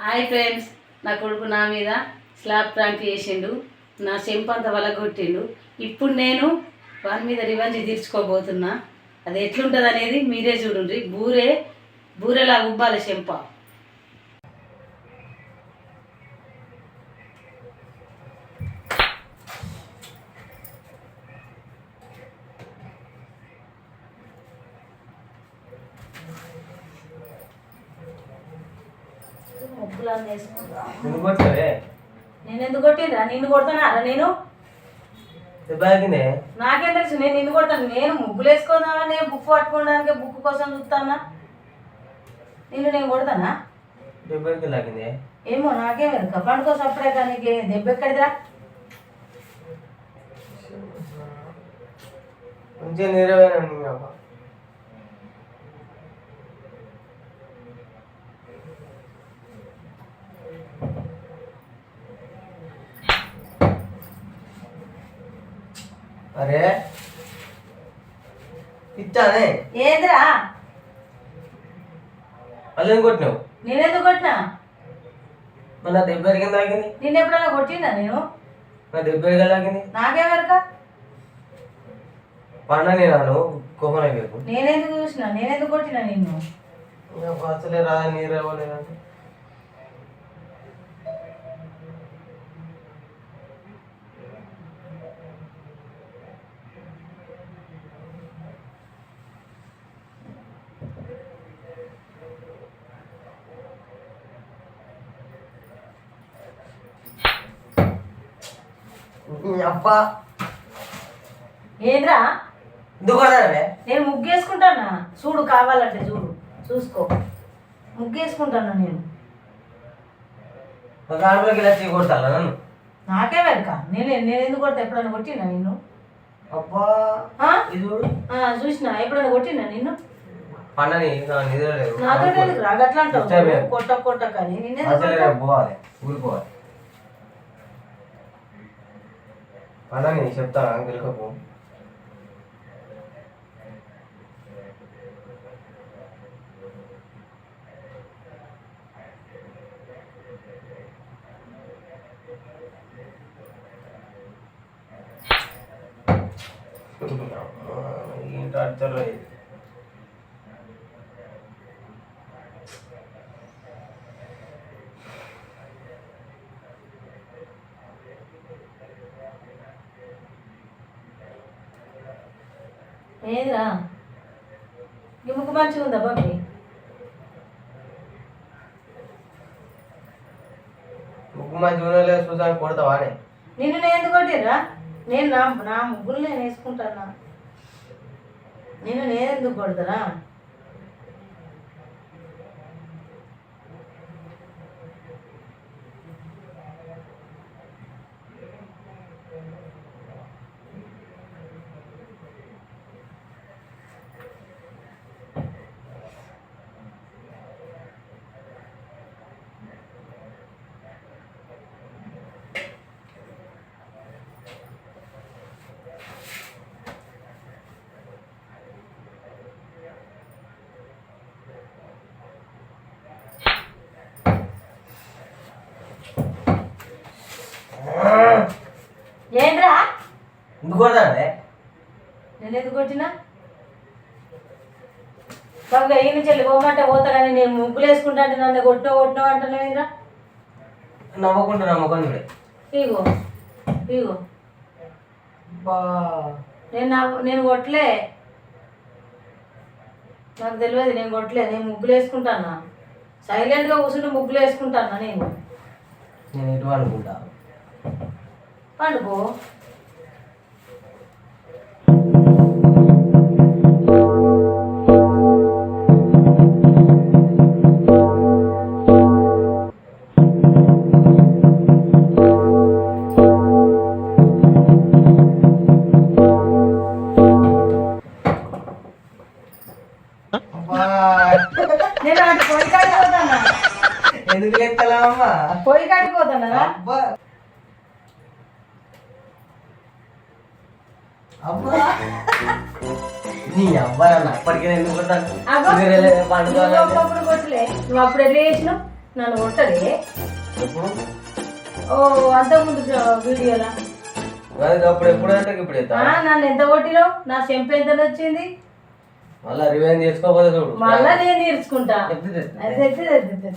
Hi friends, నా కొడుకు నా మీద స్లాబ్ ప్రాంక్ చేసిండు. నా చెంపంత వలగొట్టిండు. ఇప్పుడు నేను వాని మీద రివెంజ్ తీర్చుకోబోతున్నా. అది ఎట్లుంటుంది అనేది మీరే చూడండి. బూరెలా ఉబ్బాలి చెంప. నేను ఎందుకు కొట్టిందా? నిన్ను కొడతానా? నేను నాకేం తెలుసు? నేను నిన్ను కొడతాను. నేను ముగ్గులు వేసుకుందామని నేను బుక్ పట్టుకోవడానికి బుక్ కోసం చూస్తానా? నేను కొడతానా? ఏమో నాకేం వెనుక పండుకో సప్పుడే. కానీ దెబ్బ ఎక్కడిదా? అరే ఇచ్చానే ఏంద్రా? అల్లు కొట్టినావు. నేనెందుకు కొట్టినా? మన దెబ్బ ఎరిగింది తాగింది. నిన్న ఎప్పుడైనా కొట్టినా నేను? నా దెబ్బ ఎరిగా తాగింది. నాకేమెరక? పండ నేను కోపన నేనెందుకు చూసినా? నేనెందుకు కొట్టినా నిన్ను? అసలే రా నీరు ఇవ్వలేదంటే అబ్బా ఏంద్రా? ఎందుకు నేను ముగ్గేసుకుంటానా? చూడు, కావాలంటే చూడు, చూసుకో. ముగ్గేసుకుంటాను నేను. ఆడపిల్లకి ఇలా చీ కొడతాను నన్ను. నాకే వెనక నేను ఎందుకు కొడతా? ఎప్పుడైనా కొట్టినా నిన్ను? అబ్బా ఇది చూసినా? ఎప్పుడైనా కొట్టినా నిన్ను? పండని నిద్రలేదు. నాతో అట్లా అంటావు కొట్ట కానీ పోవాలి ఊరిపోవాలి. పండని చెప్తాను గెలకపో. ఏంటో అర్థం ఏదిరా? ఈ ముక్కు మంచిగా ఉందా బాబీ? ముక్కు మంచిగా చూసాను కొడతావానే. నేను ఎందుకు కొట్టిరా? నేను నా ముగ్గులు నేను వేసుకుంటానా? నేను ఎందుకు కొడతారా? ఏంద్రా? ఎందుకు కొడతానే? నేను ఎందుకు కొట్టినా? బాబుగా ఈ నుంచి వెళ్ళి పోమంటే పోతా, కానీ నేను ముగ్గులు వేసుకుంటా అంటే నన్ను కొట్టినావు అంటున్నావు ఏంద్రా? నమ్మకండి ఇగో నేను కొట్టలే. నాకు తెలియదు, నేను కొట్టలే. నేను ముగ్గులు వేసుకుంటానా? సైలెంట్గా కూర్చుంటే ముగ్గులు వేసుకుంటానా? నేను ఇటు అనుకుంటా. పండుకో. నేను అంటే పొయ్యి కాడిపోతానా? ఎందుకు ఎత్తలేమమ్మా? పొయ్యి కాడిపోతానా? అబ్బా నీ అబ్బాయి అన్న అప్పటికే ఎందుకు నువ్వు అప్పుడు ఎట్లా చేసినావు? నన్ను కొట్టడే ఎప్పుడు ఓ అంతకుముందు వీడియోలా అది అప్పుడు ఎప్పుడైతే ఇప్పుడు ఎత్తా నన్ను ఎంత కొట్టినావు నా చెంప ఎంత వచ్చింది మళ్ళా రివెంజ్ చేసుకోకపోతే చూడు మళ్ళా నేను తీర్చుకుంటా ఎత్తి తెత్తి. అయితే